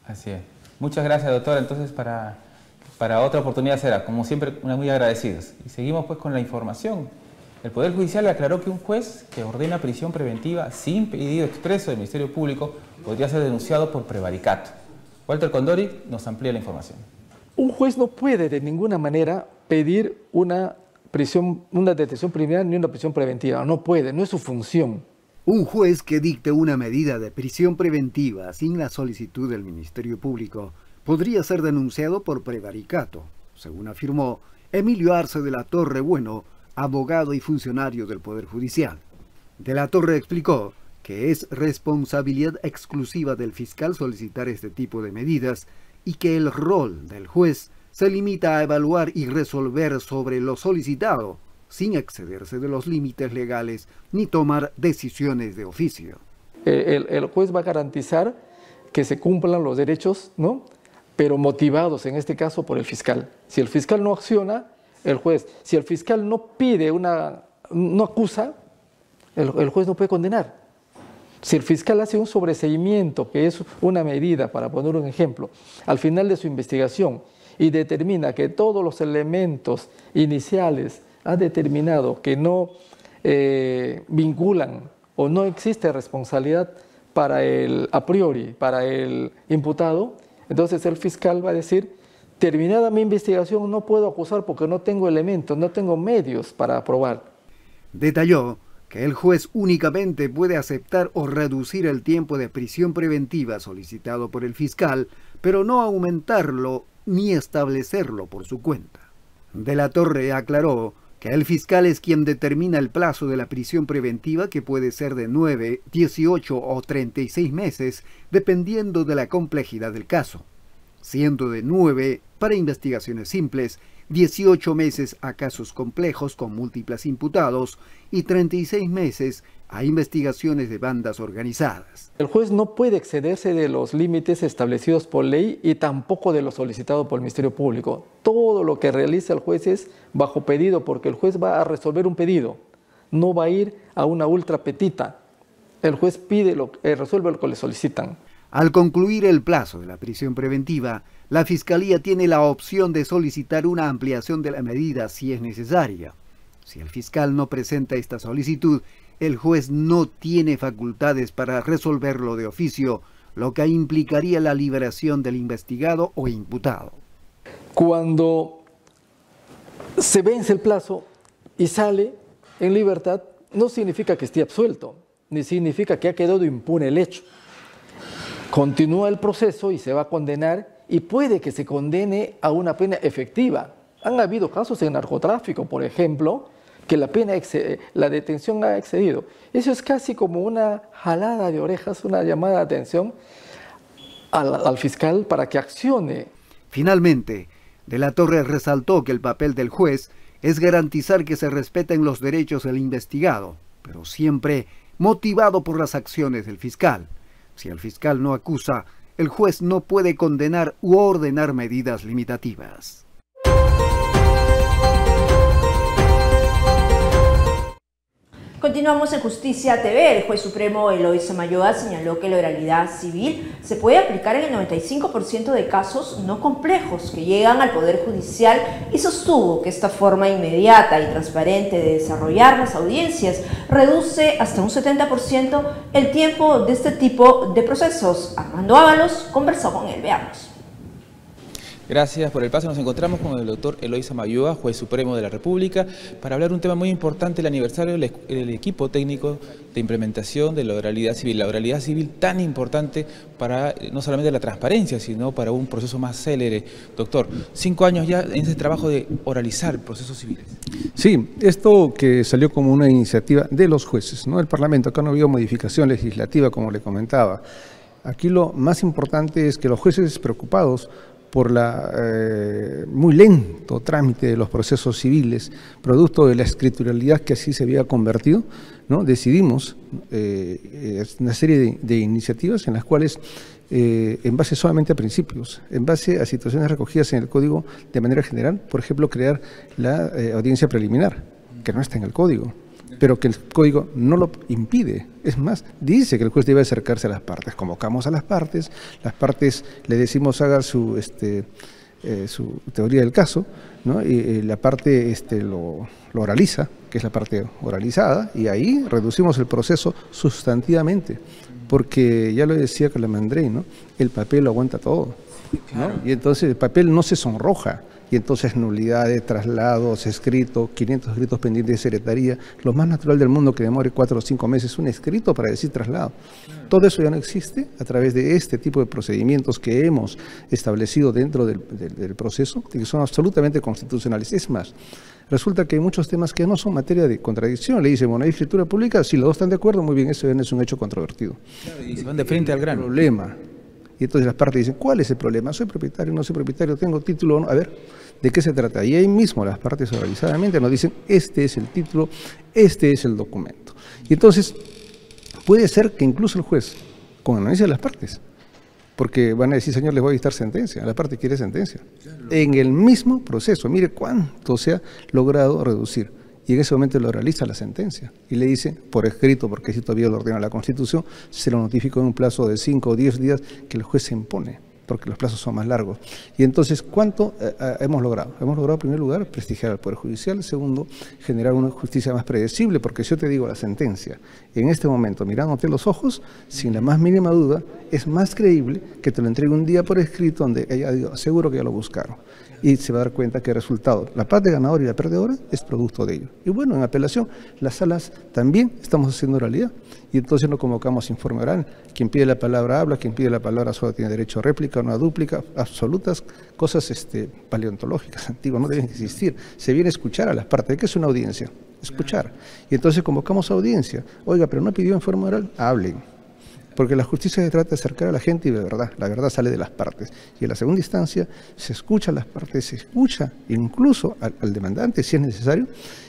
Así es. Muchas gracias, doctora. Entonces, para otra oportunidad será, como siempre, muy agradecidos. Y seguimos pues con la información. El Poder Judicial aclaró que un juez que ordena prisión preventiva sin pedido expreso del Ministerio Público podría ser denunciado por prevaricato. Walter Condori nos amplía la información. Un juez no puede de ninguna manera pedir una detención preliminar ni una prisión preventiva. No puede, no es su función. Un juez que dicte una medida de prisión preventiva sin la solicitud del Ministerio Público podría ser denunciado por prevaricato, según afirmó Emilio Arce de la Torre Bueno, abogado y funcionario del Poder Judicial. De la Torre explicó que es responsabilidad exclusiva del fiscal solicitar este tipo de medidas y que el rol del juez se limita a evaluar y resolver sobre lo solicitado, sin excederse de los límites legales ni tomar decisiones de oficio. El juez va a garantizar que se cumplan los derechos, ¿no?, pero motivados en este caso por el fiscal. Si el fiscal no acciona, el juez, si el fiscal no pide no acusa, el juez no puede condenar. Si el fiscal hace un sobreseimiento, que es una medida, para poner un ejemplo, al final de su investigación y determina que todos los elementos iniciales ha determinado que no vinculan o no existe responsabilidad a priori para el imputado, entonces el fiscal va a decir, terminada mi investigación no puedo acusar porque no tengo elementos, no tengo medios para probar. Detalló que el juez únicamente puede aceptar o reducir el tiempo de prisión preventiva solicitado por el fiscal, pero no aumentarlo ni establecerlo por su cuenta. De la Torre aclaró que el fiscal es quien determina el plazo de la prisión preventiva, que puede ser de 9, 18 o 36 meses, dependiendo de la complejidad del caso, siendo de 9 para investigaciones simples, 18 meses a casos complejos con múltiples imputados y 36 meses a investigaciones de bandas organizadas. El juez no puede excederse de los límites establecidos por ley y tampoco de lo solicitado por el Ministerio Público. Todo lo que realiza el juez es bajo pedido, porque el juez va a resolver un pedido, no va a ir a una ultra petita. El juez resuelve lo que le solicitan. Al concluir el plazo de la prisión preventiva, la Fiscalía tiene la opción de solicitar una ampliación de la medida si es necesaria. Si el fiscal no presenta esta solicitud, el juez no tiene facultades para resolverlo de oficio, lo que implicaría la liberación del investigado o imputado. Cuando se vence el plazo y sale en libertad, no significa que esté absuelto, ni significa que ha quedado impune el hecho. Continúa el proceso y se va a condenar, y puede que se condene a una pena efectiva. Han habido casos en narcotráfico, por ejemplo, que la detención ha excedido. Eso es casi como una jalada de orejas, una llamada de atención al fiscal para que accione. Finalmente, De la Torre resaltó que el papel del juez es garantizar que se respeten los derechos del investigado, pero siempre motivado por las acciones del fiscal. Si el fiscal no acusa, el juez no puede condenar u ordenar medidas limitativas. Continuamos en Justicia TV. El juez supremo Eloy Samayoa señaló que la oralidad civil se puede aplicar en el 95% de casos no complejos que llegan al Poder Judicial y sostuvo que esta forma inmediata y transparente de desarrollar las audiencias reduce hasta un 70% el tiempo de este tipo de procesos. Armando Ábalos conversó con él. Veamos. Gracias por el paso. Nos encontramos con el doctor Eloy Samayoa, juez supremo de la República, para hablar un tema muy importante, el aniversario del equipo técnico de implementación de la oralidad civil. La oralidad civil tan importante para no solamente la transparencia, sino para un proceso más célere. Doctor, 5 años ya en ese trabajo de oralizar procesos civiles. Sí, esto que salió como una iniciativa de los jueces, ¿no? El Parlamento, acá no ha habido modificación legislativa, como le comentaba. Aquí lo más importante es que los jueces preocupados por la muy lento trámite de los procesos civiles, producto de la escrituralidad que así se había convertido, ¿no? Decidimos una serie de iniciativas en las cuales, en base solamente a principios, en base a situaciones recogidas en el Código de manera general, por ejemplo, crear la audiencia preliminar, que no está en el Código, pero que el Código no lo impide. Es más, dice que el juez debe acercarse a las partes. Convocamos a las partes le decimos haga su teoría del caso, ¿no? Y la parte lo oraliza, que es la parte oralizada, y ahí reducimos el proceso sustantivamente, porque ya lo decía Calamandrei, ¿no? El papel lo aguanta todo, ¿no? Y entonces el papel no se sonroja. Y entonces nulidades, traslados, escritos, 500 escritos pendientes de secretaría, lo más natural del mundo que demore 4 o 5 meses, un escrito para decir traslado. Todo eso ya no existe a través de este tipo de procedimientos que hemos establecido dentro del proceso y que son absolutamente constitucionales. Es más, resulta que hay muchos temas que no son materia de contradicción. Le dicen, bueno, hay escritura pública, si los dos están de acuerdo, muy bien, eso es un hecho controvertido. Claro, y se van de frente al grano. Problema. Y entonces las partes dicen, ¿cuál es el problema? ¿Soy propietario, no soy propietario, tengo título o no? A ver, ¿de qué se trata? Y ahí mismo las partes oralizadamente nos dicen, este es el título, este es el documento. Y entonces puede ser que incluso el juez, con análisis de las partes, porque van a decir, señor, les voy a dictar sentencia, la parte quiere sentencia. En el mismo proceso, mire cuánto se ha logrado reducir. Y en ese momento lo realiza la sentencia y le dice, por escrito, porque así todavía lo ordena la Constitución, se lo notificó en un plazo de 5 o 10 días que el juez se impone, porque los plazos son más largos. Y entonces, ¿cuánto hemos logrado? Hemos logrado, en primer lugar, prestigiar al Poder Judicial. Segundo, generar una justicia más predecible, porque si yo te digo la sentencia, en este momento, mirándote los ojos, sin la más mínima duda, es más creíble que te lo entregue un día por escrito, donde ella diga, seguro que ya lo buscaron. Y se va a dar cuenta que el resultado, la parte ganadora y la perdedora, es producto de ello. Y bueno, en apelación, las salas también estamos haciendo oralidad. Y entonces no convocamos informe oral. Quien pide la palabra habla, quien pide la palabra solo tiene derecho a réplica, una dúplica, absolutas cosas paleontológicas, antiguas, no deben existir. Se viene a escuchar a las partes. ¿Qué es una audiencia? Escuchar. Y entonces convocamos a audiencia. Oiga, pero no pidió informe oral, hablen. Porque la justicia se trata de acercar a la gente y de verdad, la verdad sale de las partes. Y en la segunda instancia se escucha a las partes, se escucha incluso al demandante si es necesario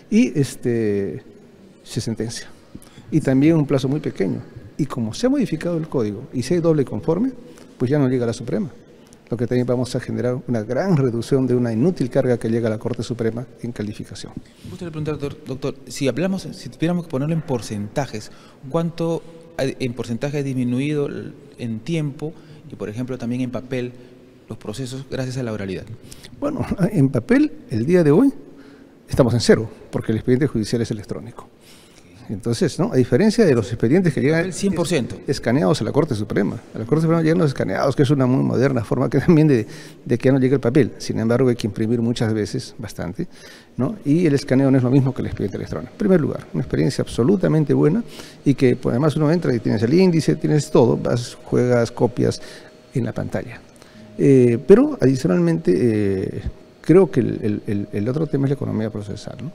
y se sentencia. Y también un plazo muy pequeño. Y como se ha modificado el código y se hay doble conforme, pues ya no llega a la Suprema. Lo que también vamos a generar una gran reducción de una inútil carga que llega a la Corte Suprema en calificación. Me gustaría preguntar, doctor, si tuviéramos que ponerlo en porcentajes, ¿cuánto en porcentaje ha disminuido en tiempo y, por ejemplo, también en papel los procesos gracias a la oralidad? Bueno, en papel, el día de hoy, estamos en cero, porque el expediente judicial es electrónico. Entonces, ¿no? A diferencia de los expedientes que llegan 100% escaneados a la Corte Suprema. A la Corte Suprema llegan los escaneados, que es una muy moderna forma que también de que ya no llegue el papel. Sin embargo, hay que imprimir muchas veces, bastante, ¿no? Y el escaneo no es lo mismo que el expediente electrónico. En primer lugar, una experiencia absolutamente buena y que pues, además uno entra y tienes el índice, tienes todo, juegas, copias en la pantalla. Pero adicionalmente, creo que el otro tema es la economía procesal, ¿no?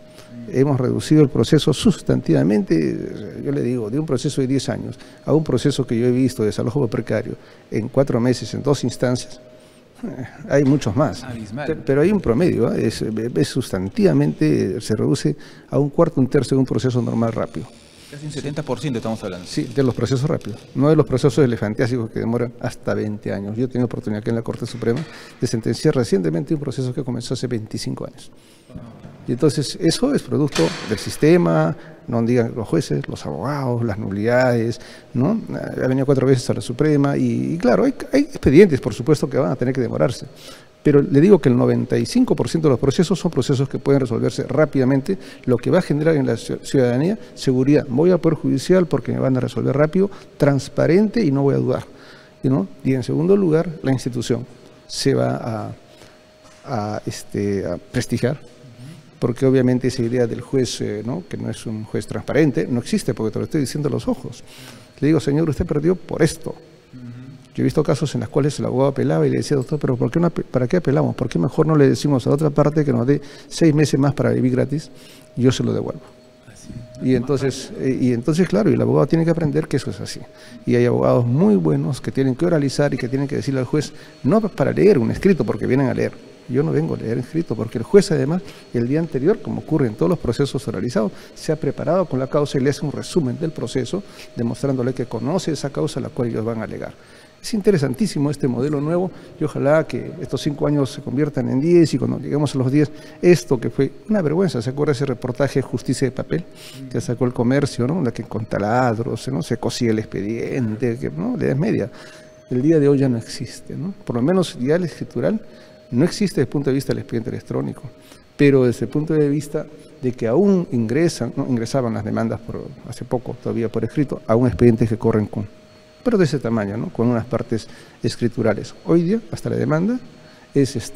Hemos reducido el proceso sustantivamente, yo le digo, de un proceso de 10 años a un proceso que yo he visto de desalojo precario en 4 meses, en 2 instancias. Hay muchos más, pero hay un promedio, es sustantivamente, se reduce a un cuarto, un tercio de un proceso normal rápido. Casi un 70% estamos hablando. Sí, de los procesos rápidos, no de los procesos elefantiásicos que demoran hasta 20 años. Yo he tenido oportunidad aquí en la Corte Suprema de sentenciar recientemente un proceso que comenzó hace 25 años. Y entonces eso es producto del sistema, no digan los jueces, los abogados, las nulidades, ¿no? Ha venido 4 veces a la Suprema y claro, hay expedientes, por supuesto, que van a tener que demorarse. Pero le digo que el 95% de los procesos son procesos que pueden resolverse rápidamente, lo que va a generar en la ciudadanía seguridad. Voy al Poder Judicial porque me van a resolver rápido, transparente y no voy a dudar, ¿no? Y en segundo lugar, la institución se va a prestigiar, porque obviamente esa idea del juez, ¿no? Que no es un juez transparente, no existe, porque te lo estoy diciendo a los ojos. Le digo, señor, usted perdió por esto. Yo he visto casos en los cuales el abogado apelaba y le decía, doctor, pero ¿para qué apelamos? ¿Por qué mejor no le decimos a la otra parte que nos dé 6 meses más para vivir gratis y yo se lo devuelvo? Y entonces, claro, y el abogado tiene que aprender que eso es así. Y hay abogados muy buenos que tienen que oralizar y que tienen que decirle al juez, no para leer un escrito, porque vienen a leer. Yo no vengo a leer escrito, porque el juez además, el día anterior, como ocurre en todos los procesos oralizados, se ha preparado con la causa y le hace un resumen del proceso, demostrándole que conoce esa causa a la cual ellos van a alegar. Es interesantísimo este modelo nuevo y ojalá que estos 5 años se conviertan en 10 y cuando lleguemos a los 10, esto que fue una vergüenza, ¿se acuerda ese reportaje Justicia de Papel? Que sacó El Comercio, ¿no? La que con taladros, ¿no? Se cosía el expediente, que no, le das media. El día de hoy ya no existe, ¿no? Por lo menos ya el escritural no existe desde el punto de vista del expediente electrónico, pero desde el punto de vista de que aún ingresaban las demandas hace poco, todavía por escrito, a un expediente que corren pero de ese tamaño, ¿no? Con unas partes escriturales. Hoy día, hasta la demanda, es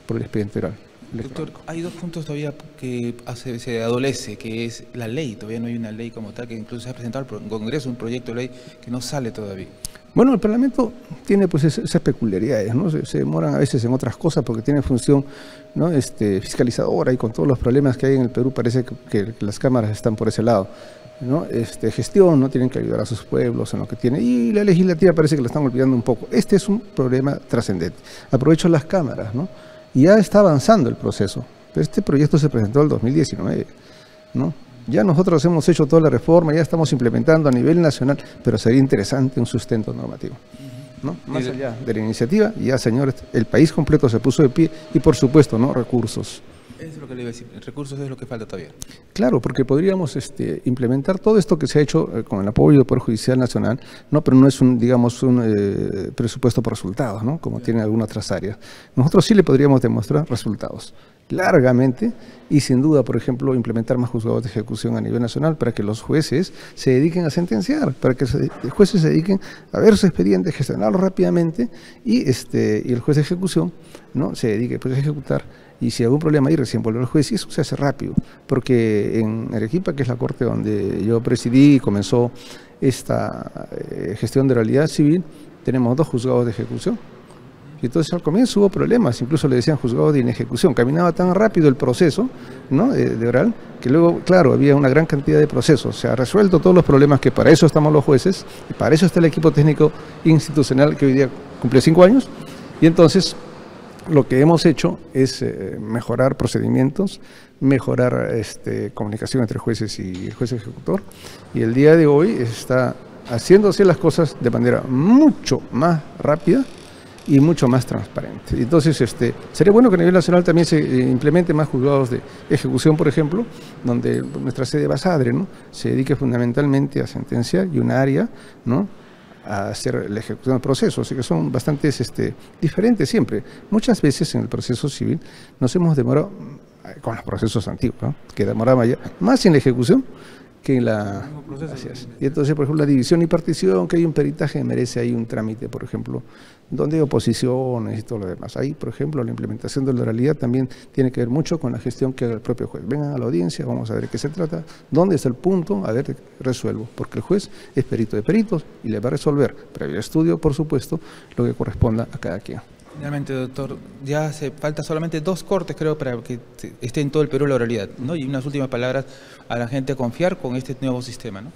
por el expediente oral. Doctor, hay 2 puntos todavía que se adolece, que es la ley. Todavía no hay una ley como tal, que incluso se ha presentado al Congreso un proyecto de ley que no sale todavía. Bueno, el Parlamento tiene pues esas peculiaridades, ¿no? Se demoran a veces en otras cosas porque tiene función, ¿no? Fiscalizadora, y con todos los problemas que hay en el Perú parece que las cámaras están por ese lado, ¿no? Gestión, no tienen que ayudar a sus pueblos en lo que tienen, y la legislativa parece que la están olvidando un poco. Este es un problema trascendente. Aprovecho las cámaras, ¿no? Y ya está avanzando el proceso, pero este proyecto se presentó en el 2019, ¿no? Ya nosotros hemos hecho toda la reforma, ya estamos implementando a nivel nacional, pero sería interesante un sustento normativo, ¿no? Más allá de la iniciativa, ya, señores, el país completo se puso de pie y, por supuesto, ¿no? Recursos. Eso es lo que le iba a decir, recursos es lo que falta todavía. Claro, porque podríamos implementar todo esto que se ha hecho con el apoyo del Poder Judicial Nacional, ¿no? Pero no es un presupuesto por resultados, ¿no? Como tienen algunas otras áreas. Nosotros sí le podríamos demostrar resultados largamente y sin duda, por ejemplo, implementar más juzgados de ejecución a nivel nacional para que los jueces se dediquen a sentenciar, para que los jueces se dediquen a ver sus expedientes, gestionarlos rápidamente y el juez de ejecución, ¿no? Se dedique pues, a ejecutar. Y si hay algún problema ahí, recién volver al juez, y eso se hace rápido, porque en Arequipa, que es la corte donde yo presidí y comenzó esta gestión de oralidad civil, tenemos 2 juzgados de ejecución Y entonces al comienzo hubo problemas, incluso le decían juzgado de inejecución, caminaba tan rápido el proceso, ¿no?, de oral, que luego, claro, había una gran cantidad de procesos. Se ha resuelto todos los problemas, que para eso estamos los jueces, y para eso está el equipo técnico institucional, que hoy día cumple 5 años, y entonces lo que hemos hecho es mejorar procedimientos, mejorar comunicación entre jueces y el juez ejecutor, y el día de hoy está haciéndose las cosas de manera mucho más rápida y mucho más transparente. Entonces, sería bueno que a nivel nacional también se implemente más juzgados de ejecución, por ejemplo, donde nuestra sede Basadre, ¿no?, se dedique fundamentalmente a sentenciar, y un área, ¿no?, a hacer la ejecución del proceso, así que son bastante diferentes siempre. Muchas veces en el proceso civil nos hemos demorado, con los procesos antiguos, ¿no?, que demoraban ya más en la ejecución que en la... Y entonces, por ejemplo, la división y partición, que hay un peritaje, merece ahí un trámite, por ejemplo, donde hay oposiciones y todo lo demás. Ahí, por ejemplo, la implementación de la oralidad también tiene que ver mucho con la gestión que haga el propio juez. Vengan a la audiencia, vamos a ver de qué se trata, dónde está el punto, a ver, resuelvo, porque el juez es perito de peritos y le va a resolver, previo estudio, por supuesto, lo que corresponda a cada quien. Finalmente, doctor, ya hace falta solamente 2 cortes, creo, para que esté en todo el Perú la oralidad, ¿no? Y unas últimas palabras a la gente a confiar con este nuevo sistema, ¿no?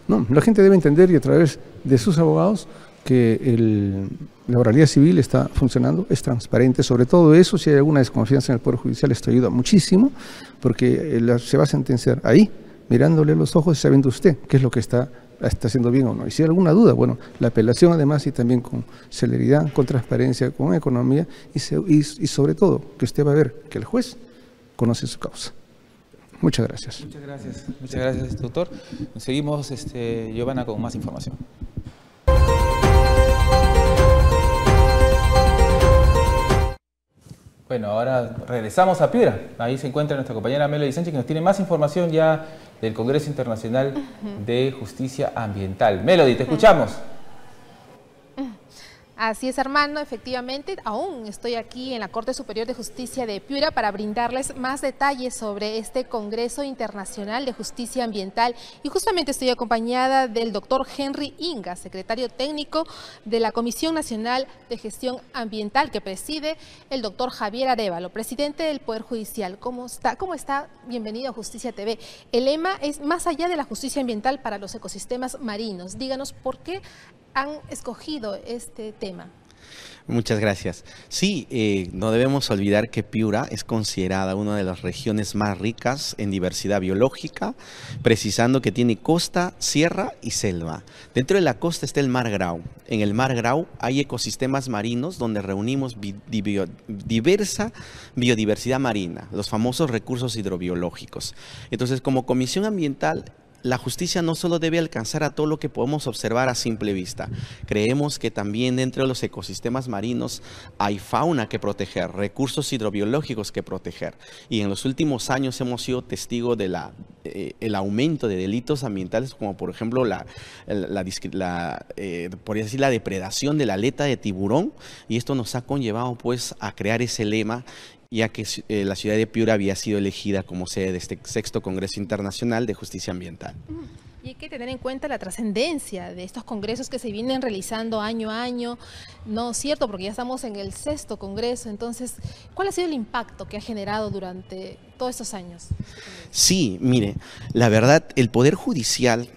No, la gente debe entender, y a través de sus abogados, que la oralidad civil está funcionando, es transparente. Sobre todo eso, si hay alguna desconfianza en el Poder Judicial, esto ayuda muchísimo, porque se va a sentenciar ahí, mirándole los ojos y sabiendo usted qué es lo que está haciendo bien o no. Y si hay alguna duda, bueno, la apelación además, y también con celeridad, con transparencia, con economía, y sobre todo que usted va a ver que el juez conoce su causa. Muchas gracias. Muchas gracias, doctor. Seguimos, Giovanna, con más información. Bueno, ahora regresamos a Piura. Ahí se encuentra nuestra compañera Melody Sánchez, que nos tiene más información ya del Congreso Internacional de Justicia Ambiental. Melody, te escuchamos. Así es, Armando, efectivamente, aún estoy aquí en la Corte Superior de Justicia de Piura para brindarles más detalles sobre este Congreso Internacional de Justicia Ambiental, y justamente estoy acompañada del doctor Henry Inga, secretario técnico de la Comisión Nacional de Gestión Ambiental, que preside el doctor Javier Arévalo, presidente del Poder Judicial. ¿Cómo está? Bienvenido a Justicia TV. El lema es más allá de la justicia ambiental para los ecosistemas marinos. Díganos por qué han escogido este tema. Muchas gracias. Sí, no debemos olvidar que Piura es considerada una de las regiones más ricas en diversidad biológica, precisando que tiene costa, sierra y selva. Dentro de la costa está el Mar Grau. En el Mar Grau hay ecosistemas marinos donde reunimos diversa biodiversidad marina, los famosos recursos hidrobiológicos. Entonces, como Comisión Ambiental, la justicia no solo debe alcanzar a todo lo que podemos observar a simple vista. Creemos que también dentro de los ecosistemas marinos hay fauna que proteger, recursos hidrobiológicos que proteger. Y en los últimos años hemos sido testigos de el aumento de delitos ambientales, como por ejemplo podría decir, la depredación de la aleta de tiburón, y esto nos ha conllevado pues a crear ese lema, ya que la ciudad de Piura había sido elegida como sede de este 6º Congreso Internacional de Justicia Ambiental. Y hay que tener en cuenta la trascendencia de estos congresos que se vienen realizando año a año, ¿no es cierto? Porque ya estamos en el 6º Congreso. Entonces, ¿cuál ha sido el impacto que ha generado durante todos estos años? Sí, mire, la verdad, el Poder Judicial,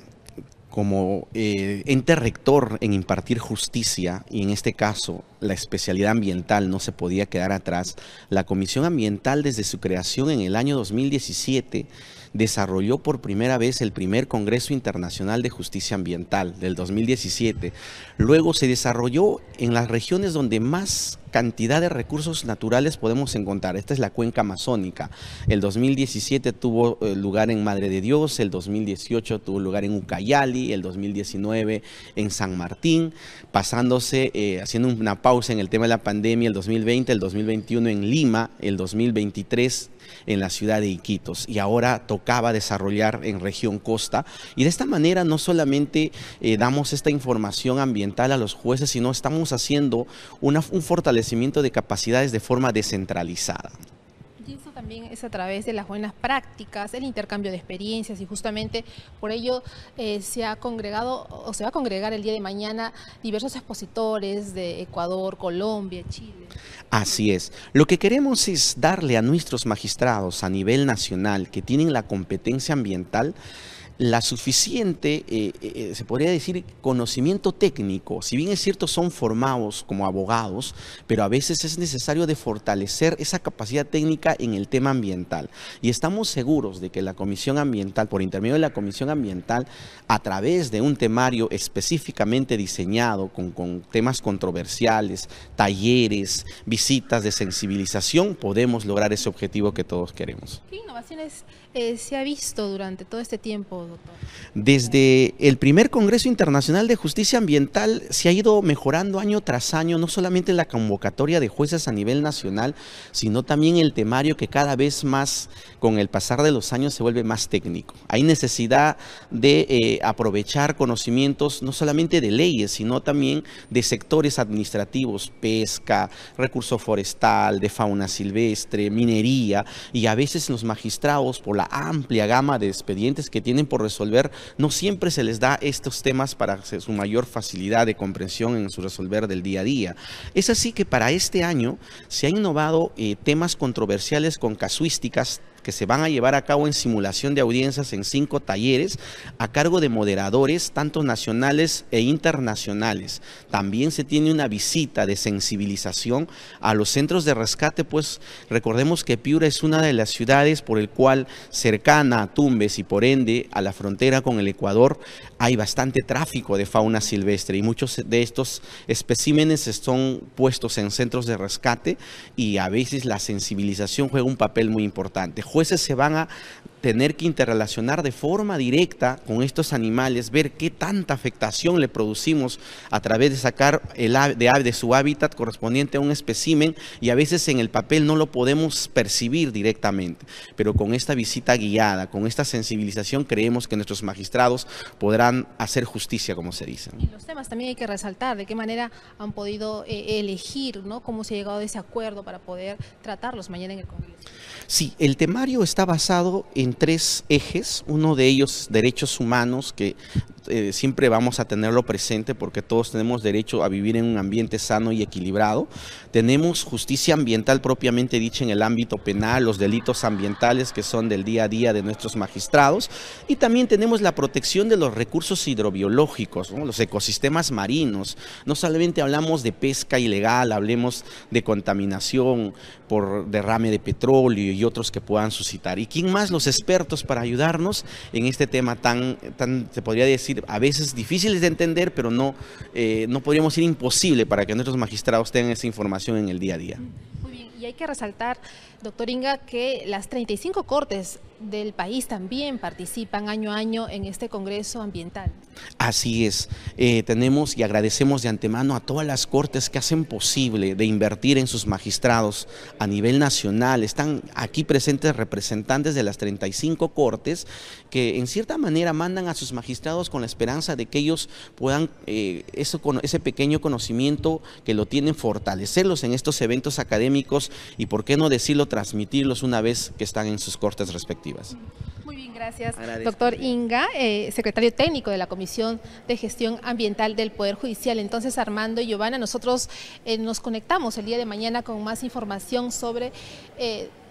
como ente rector en impartir justicia, y en este caso la especialidad ambiental no se podía quedar atrás, la Comisión Ambiental desde su creación en el año 2017 desarrolló por primera vez el primer Congreso Internacional de Justicia Ambiental del 2017. Luego se desarrolló en las regiones donde más cantidad de recursos naturales podemos encontrar. Esta es la cuenca amazónica. El 2017 tuvo lugar en Madre de Dios, el 2018 tuvo lugar en Ucayali, el 2019 en San Martín, pasándose, haciendo una pausa en el tema de la pandemia, el 2020, el 2021 en Lima, el 2023 en la ciudad de Iquitos, y ahora tocaba desarrollar en región costa. Y de esta manera no solamente damos esta información ambiental a los jueces, sino estamos haciendo un fortalecimiento de capacidades de forma descentralizada. Y eso también es a través de las buenas prácticas, el intercambio de experiencias, y justamente por ello se ha congregado o se va a congregar el día de mañana diversos expositores de Ecuador, Colombia, Chile. Así es. Lo que queremos es darle a nuestros magistrados a nivel nacional que tienen la competencia ambiental la suficiente, se podría decir, conocimiento técnico. Si bien es cierto, son formados como abogados, pero a veces es necesario de fortalecer esa capacidad técnica en el tema ambiental. Y estamos seguros de que la Comisión Ambiental, por intermedio de la Comisión Ambiental, a través de un temario específicamente diseñado con temas controversiales, talleres, visitas de sensibilización, podemos lograr ese objetivo que todos queremos. ¿Qué innovaciones se ha visto durante todo este tiempo, doctor? Desde el primer Congreso Internacional de Justicia Ambiental se ha ido mejorando año tras año, no solamente la convocatoria de jueces a nivel nacional, sino también el temario, que cada vez más, con el pasar de los años, se vuelve más técnico. Hay necesidad de aprovechar conocimientos no solamente de leyes, sino también de sectores administrativos, pesca, recurso forestal, de fauna silvestre, minería, y a veces los magistrados, por la amplia gama de expedientes que tienen por resolver, no siempre se les da estos temas para su mayor facilidad de comprensión en su resolver del día a día. Es así que para este año se han innovado temas controversiales con casuísticas que se van a llevar a cabo en simulación de audiencias en 5 talleres a cargo de moderadores tanto nacionales e internacionales. También se tiene una visita de sensibilización a los centros de rescate, pues recordemos que Piura es una de las ciudades por el cual, cercana a Tumbes y por ende a la frontera con el Ecuador, hay bastante tráfico de fauna silvestre y muchos de estos especímenes son puestos en centros de rescate, y a veces la sensibilización juega un papel muy importante. Jueces se van a tener que interrelacionar de forma directa con estos animales, ver qué tanta afectación le producimos a través de sacar el ave de su hábitat correspondiente a un espécimen, y a veces en el papel no lo podemos percibir directamente, pero con esta visita guiada, con esta sensibilización, creemos que nuestros magistrados podrán hacer justicia, como se dice. Y los temas también hay que resaltar, de qué manera han podido elegir, ¿no? Cómo se ha llegado a ese acuerdo para poder tratarlos mañana en el Congreso. Sí, el temario está basado en 3 ejes, uno de ellos derechos humanos, que siempre vamos a tenerlo presente porque todos tenemos derecho a vivir en un ambiente sano y equilibrado. Tenemos justicia ambiental propiamente dicha en el ámbito penal, los delitos ambientales que son del día a día de nuestros magistrados, y también tenemos la protección de los recursos hidrobiológicos, ¿no? Los ecosistemas marinos. No solamente hablamos de pesca ilegal, hablemos de contaminación por derrame de petróleo y otros que puedan suscitar. ¿Y quién más? Los expertos para ayudarnos en este tema tan se podría decir, a veces difíciles de entender, pero no podríamos decir imposible para que nuestros magistrados tengan esa información en el día a día. Muy bien, y hay que resaltar, doctor Inga, que las 35 cortes del país también participan año a año en este Congreso Ambiental. Así es, tenemos y agradecemos de antemano a todas las cortes que hacen posible de invertir en sus magistrados a nivel nacional. Están aquí presentes representantes de las 35 cortes que en cierta manera mandan a sus magistrados con la esperanza de que ellos puedan, ese pequeño conocimiento que lo tienen, fortalecerlos en estos eventos académicos y, por qué no decirlo, transmitirlos una vez que están en sus cortes respectivas. Muy bien, gracias, doctor Inga, secretario técnico de la Comisión de Gestión Ambiental del Poder Judicial. Entonces, Armando y Giovanna, nosotros nos conectamos el día de mañana con más información sobre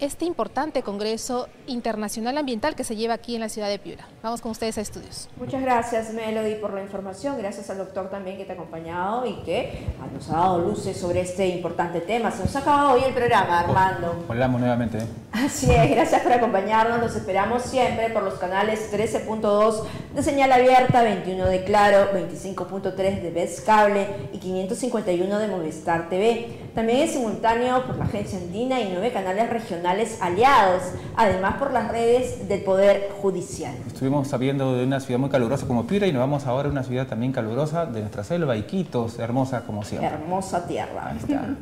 este importante Congreso Internacional Ambiental que se lleva aquí en la ciudad de Piura. Vamos con ustedes a estudios. Muchas gracias, Melody, por la información. Gracias al doctor también que te ha acompañado y que nos ha dado luces sobre este importante tema. Se nos ha acabado hoy el programa, Armando. Hablamos nuevamente. Así es, gracias por acompañarnos. Los esperamos siempre por los canales 13.2 de señal abierta, 21 de Claro, 25.3 de Vez Cable y 551 de Movistar TV. También en simultáneo por la Agencia Andina y 9 canales regionales aliados, además por las redes del Poder Judicial. Estuvimos sabiendo de una ciudad muy calurosa como Piura y nos vamos ahora a una ciudad también calurosa de nuestra selva, Iquitos, hermosa como siempre. Hermosa tierra. Ahí está.